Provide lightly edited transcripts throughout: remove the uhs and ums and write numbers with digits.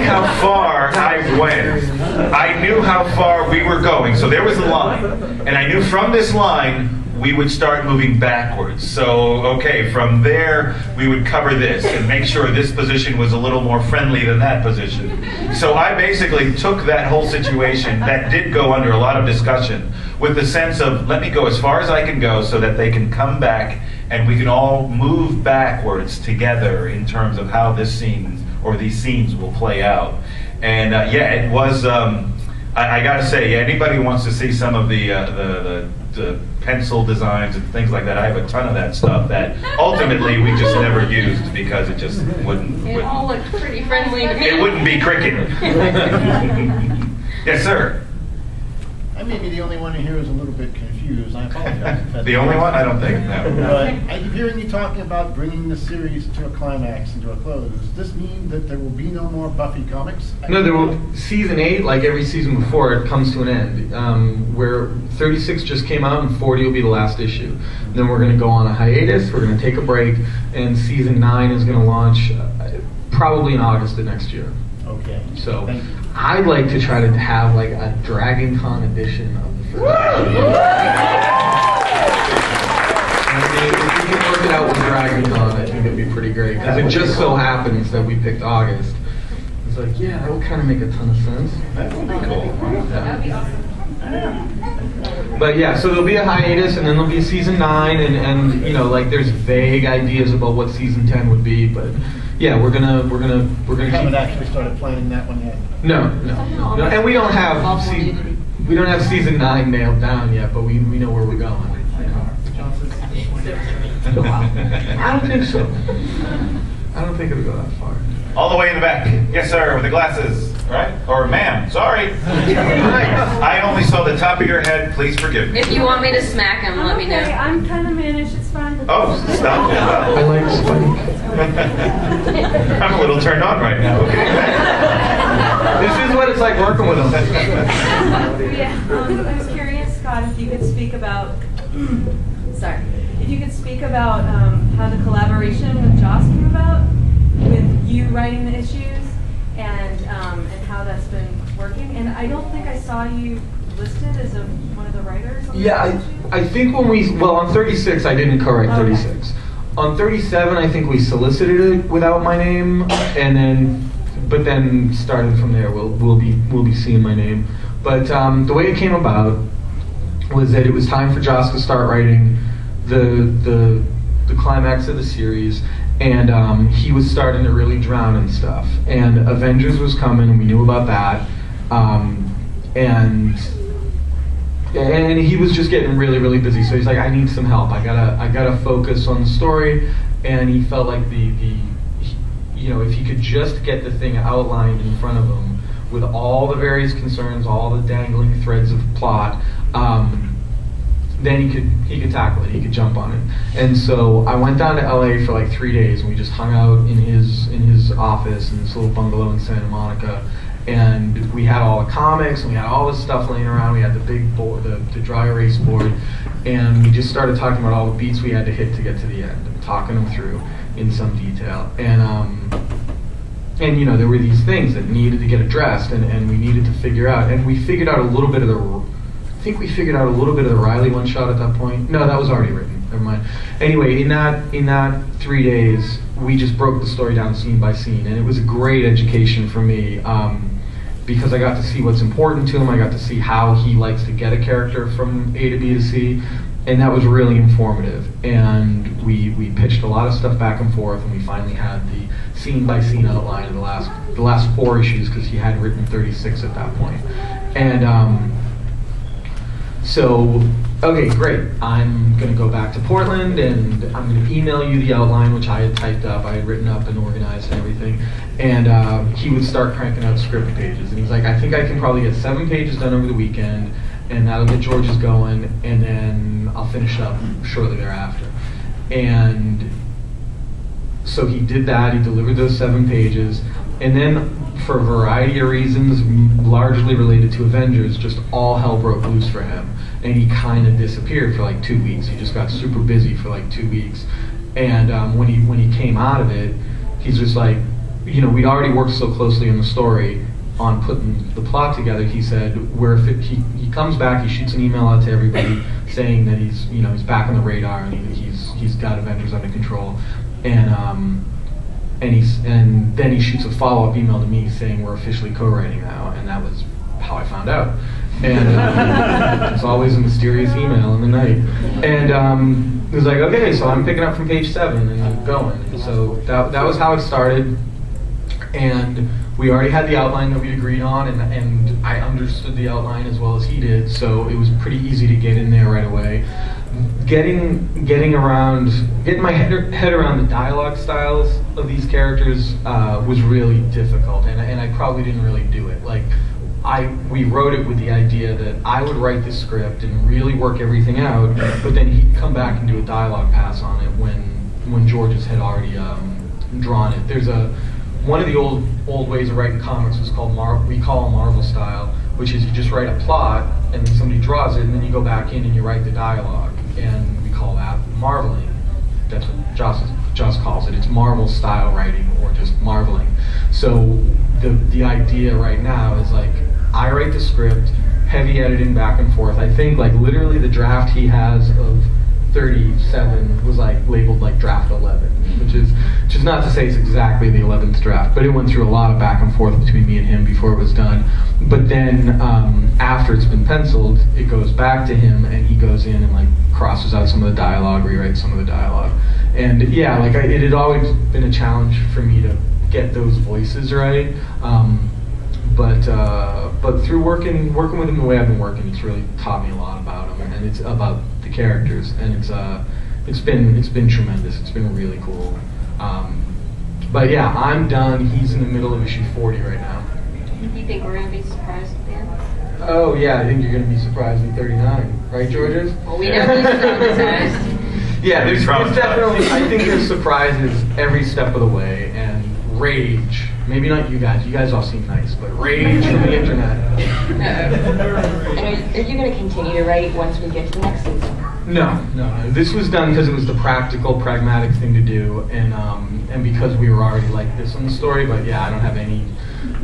how far I went. I knew how far we were going. So there was a line. And I knew from this line, we would start moving backwards. So, okay, from there, we would cover this and make sure this position was a little more friendly than that position. So I basically took that whole situation that did go under a lot of discussion with the sense of, let me go as far as I can go so that they can come back and we can all move backwards together in terms of how this scene or these scenes will play out. And yeah, it was, I gotta say, anybody who wants to see some of the pencil designs and things like that, I have a ton of that stuff that ultimately we just never used because it just wouldn't. It all looked pretty friendly to me. It wouldn't be cricket. Yes, sir. I may be the only one here who's a little bit confused. I apologize. The only one? I don't think, no. But I keep hearing you talking about bringing the series to a climax and to a close. Does this mean that there will be no more Buffy comics? No, there will. Season 8, like every season before, it comes to an end. Where 36 just came out and 40 will be the last issue. And then we're going to go on a hiatus, we're going to take a break, and season 9 is going to launch probably in August of next year. Okay. So thank you. I'd like to try to have like a Dragon Con edition of the first issue. I mean, if we can work it out with Dragon Con, I think it'd be pretty great. Because it just so happens that we picked August. It's like, yeah, that would kind of make a ton of sense. That would be cool. That would be awesome. But yeah, so there'll be a hiatus, and then there'll be season 9, and you know, like there's vague ideas about what season 10 would be, but yeah, we're gonna You haven't keep. actually started planning that one yet. No, and we don't have season 9 nailed down yet, but we know where we're going. I don't think so. I don't think it'll go that far. All the way in the back. Yes, sir, with the glasses, right? Or ma'am, sorry. I only saw the top of your head. Please forgive me. If you want me to smack him, let me know. Okay, I'm kind of mannish, it's fine. Oh, stop. I like Spike. I'm a little turned on right now. This is what it's like working with him. Yeah, I was curious, Scott, if you could speak about, sorry, if you could speak about how the collaboration with Joss came about, with you writing the issues, and how that's been working. And I don't think I saw you listed as one of the writers on Yeah, I think when on 36 I didn't co-write 36. On 37 I think we solicited it without my name, but then started from there. We'll be seeing my name. But the way it came about was that it was time for Joss to start writing the climax of the series. And he was starting to really drown in stuff. And Avengers was coming, and we knew about that. And he was just getting really, really busy. So he's like, I need some help. I gotta focus on the story. And he felt like if he could just get the thing outlined in front of him with all the various concerns, all the dangling threads of plot, then he could tackle it. He could jump on it. And so I went down to LA for like 3 days, and we just hung out in his office in this little bungalow in Santa Monica. And we had all the comics, and we had all this stuff laying around. We had the big board, the dry erase board, and we just started talking about all the beats we had to hit to get to the end, and talking them through in some detail. And there were these things that needed to get addressed, and we needed to figure out. And we figured out a little bit of the Riley one shot at that point. No, that was already written. Never mind. Anyway, in that 3 days, we just broke the story down scene by scene, and it was a great education for me because I got to see what's important to him. I got to see how he likes to get a character from A to B to C, and that was really informative. And we pitched a lot of stuff back and forth, and we finally had the scene by scene outline of the last 4 issues because he had written 36 at that point. And so, okay, great. I'm going to go back to Portland, and I'm going to email you the outline, which I had typed up. I had written up and organized and everything. And he would start cranking out script pages. And he's like, I think I can probably get 7 pages done over the weekend, and that'll get George's going, and then I'll finish up shortly thereafter. And so he did that. He delivered those 7 pages. And then, for a variety of reasons, largely related to Avengers, just all hell broke loose for him. And he kind of disappeared for like 2 weeks. He just got super busy for like 2 weeks. And when he came out of it, he's just like, we'd already worked so closely on the story, on putting the plot together. He said, he comes back, he shoots an email out to everybody saying that he's back on the radar and he's got Avengers under control, and then he shoots a follow-up email to me saying we're officially co-writing now, and that was how I found out. And it's always a mysterious email in the night. And it was like, okay, so I'm picking up from page 7 and going. So that was how it started. And we already had the outline that we agreed on, and I understood the outline as well as he did, so it was pretty easy to get in there right away. Getting my head around the dialogue styles of these characters was really difficult, and I probably didn't really do it. Like, we wrote it with the idea that I would write the script and really work everything out, but then he'd come back and do a dialogue pass on it when George's had already drawn it. There's one of the old ways of writing comics was called we call Marvel style, which is you just write a plot and then somebody draws it and then you go back in and you write the dialogue, and we call that marveling. That's what Joss calls it. It's Marvel style writing, or just marveling. So the idea right now is like I write the script, heavy editing back and forth. I think like literally the draft he has of 37 was like labeled like draft 11, which is not to say it's exactly the 11th draft, but it went through a lot of back and forth between me and him before it was done. But then after it's been penciled, it goes back to him, and he goes in and like crosses out some of the dialogue, rewrites some of the dialogue. And yeah, like it had always been a challenge for me to get those voices right. But through working with him the way I've been working, it's really taught me a lot about him, and it's about the characters, and it's been tremendous. It's been really cool. But yeah, I'm done. He's in the middle of issue 40 right now. Do you think we're gonna be surprised at the end? Oh yeah, I think you're gonna be surprised in 39, right, Georges? Well, we know he's traumatized. Yeah, there's definitely. I think there's surprises every step of the way, and rage. Maybe not you guys. You guys all seem nice, but rage from the internet. And are you going to continue to write once we get to the next season? No. This was done because it was the practical, pragmatic thing to do, and because we were already like this on the story. But yeah, I don't have any.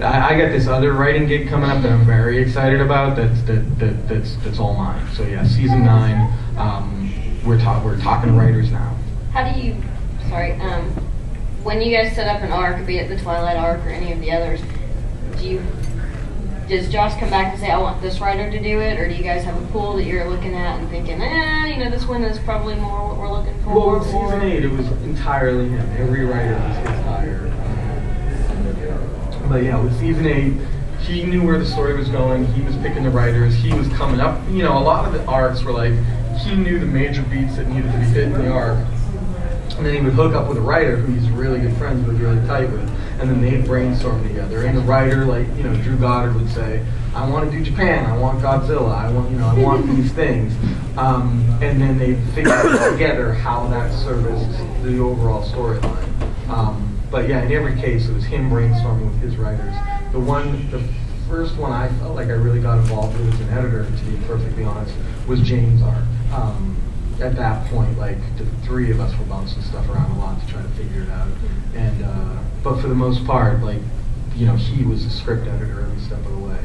I got this other writing gig coming up that I'm very excited about. That's all mine. So yeah, season 9. We're talking to writers now. How do you? Sorry. When you guys set up an arc, be it the Twilight arc or any of the others, does Joss come back and say, I want this writer to do it, or do you guys have a pool that you're looking at and thinking, this one is probably more what we're looking for? Well, with season 8, it was entirely him. Every writer was his hire. But yeah, with season 8, he knew where the story was going. He was picking the writers. He was coming up. A lot of the arcs were like, he knew the major beats that needed to be hit in the arc. And then he would hook up with a writer who he's really good friends with, really tight with, and then they'd brainstorm together. And the writer, like Drew Goddard, would say, "I want to do Japan. I want Godzilla. I want these things." And then they'd figure out together how that serviced the overall storyline. But yeah, in every case, it was him brainstorming with his writers. The first one I felt like I really got involved with as an editor, to be perfectly honest, was James' arc. At that point, like the 3 of us were bouncing stuff around a lot to try to figure it out. And but for the most part, like he was a script editor every step of the way.